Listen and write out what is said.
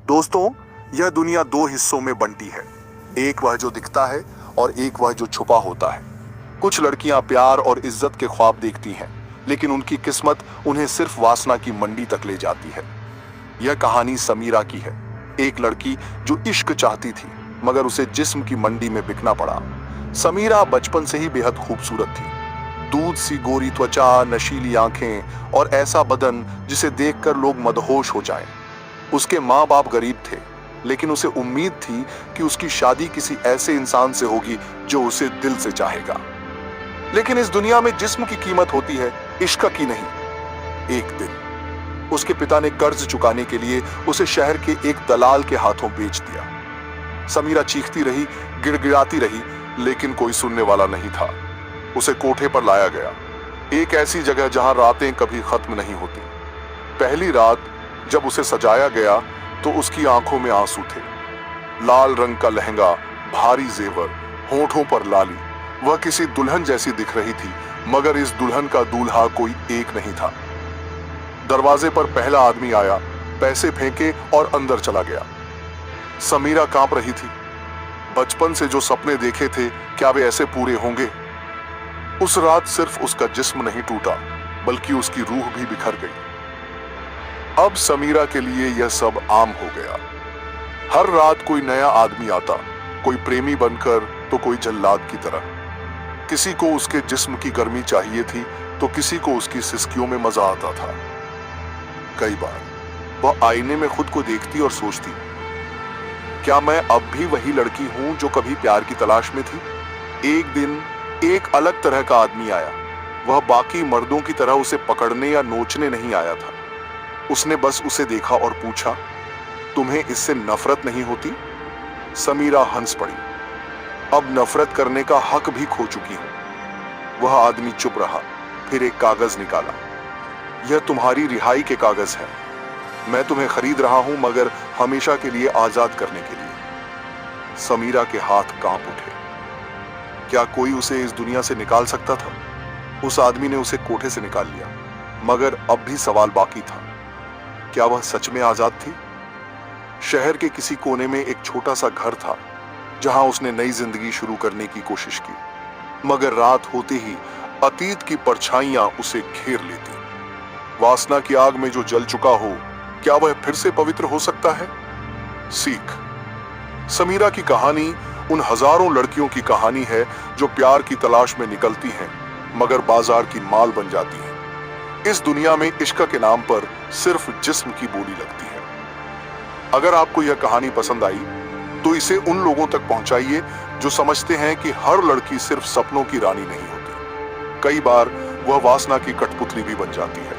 दोस्तों, यह दुनिया दो हिस्सों में बंटी है। एक वह जो दिखता है और एक वह जो छुपा होता है। कुछ लड़कियां प्यार और इज्जत के ख्वाब देखती हैं, लेकिन उनकी किस्मत उन्हें सिर्फ वासना की मंडी तक ले जाती है। यह कहानी समीरा की है, एक लड़की जो इश्क चाहती थी मगर उसे जिस्म की मंडी में बिकना पड़ा। समीरा बचपन से ही बेहद खूबसूरत थी। दूध सी गोरी त्वचा, नशीली आंखें और ऐसा बदन जिसे देखकर लोग मदहोश हो जाएं। उसके माँ बाप गरीब थे, लेकिन उसे उम्मीद थी कि उसकी शादी किसी ऐसे इंसान से होगी जो उसे दिल से चाहेगा। लेकिन इस दुनिया में जिस्म की कीमत होती है, इश्क की नहीं। एक दिन उसके पिता ने कर्ज चुकाने के लिए उसे शहर के एक दलाल के हाथों बेच दिया। समीरा चीखती रही, गिड़गिड़ाती रही, लेकिन कोई सुनने वाला नहीं था। उसे कोठे पर लाया गया, एक ऐसी जगह जहां रातें कभी खत्म नहीं होती। पहली रात जब उसे सजाया गया तो उसकी आंखों में आंसू थे। लाल रंग का लहंगा, भारी जेवर, होठों पर लाली, वह किसी दुल्हन जैसी दिख रही थी, मगर इस दुल्हन का दूल्हा कोई एक नहीं था। दरवाजे पर पहला आदमी आया, पैसे फेंके और अंदर चला गया। समीरा कांप रही थी। बचपन से जो सपने देखे थे, क्या वे ऐसे पूरे होंगे? उस रात सिर्फ उसका जिस्म नहीं टूटा, बल्कि उसकी रूह भी बिखर गई। अब समीरा के लिए यह सब आम हो गया। हर रात कोई नया आदमी आता, कोई प्रेमी बनकर तो कोई जल्लाद की तरह। किसी को उसके जिस्म की गर्मी चाहिए थी तो किसी को उसकी सिसकियों में मजा आता था। कई बार वह आईने में खुद को देखती और सोचती, क्या मैं अब भी वही लड़की हूं जो कभी प्यार की तलाश में थी? एक दिन एक अलग तरह का आदमी आया। वह बाकी मर्दों की तरह उसे पकड़ने या नोचने नहीं आया था। उसने बस उसे देखा और पूछा, तुम्हें इससे नफरत नहीं होती? समीरा हंस पड़ी। अब नफरत करने का हक भी खो चुकी हूं। वह आदमी चुप रहा, फिर एक कागज निकाला। यह तुम्हारी रिहाई के कागज है। मैं तुम्हें खरीद रहा हूं, मगर हमेशा के लिए आजाद करने के लिए। समीरा के हाथ कांप उठे। क्या कोई उसे इस दुनिया से निकाल सकता था? उस आदमी ने उसे कोठे से निकाल लिया, मगर अब भी सवाल बाकी था, क्या वह सच में आजाद थी? शहर के किसी कोने में एक छोटा सा घर था, जहां उसने नई जिंदगी शुरू करने की कोशिश की, मगर रात होते ही अतीत की परछाइयां उसे घेर लेती। वासना की आग में जो जल चुका हो, क्या वह फिर से पवित्र हो सकता है? सीख। समीरा की कहानी उन हजारों लड़कियों की कहानी है जो प्यार की तलाश में निकलती हैं, मगर बाजार की माल बन जाती हैं। इस दुनिया में इश्क के नाम पर सिर्फ जिस्म की बोली लगती है। अगर आपको यह कहानी पसंद आई तो इसे उन लोगों तक पहुंचाइए जो समझते हैं कि हर लड़की सिर्फ सपनों की रानी नहीं होती। कई बार वह वासना की कठपुतली भी बन जाती है।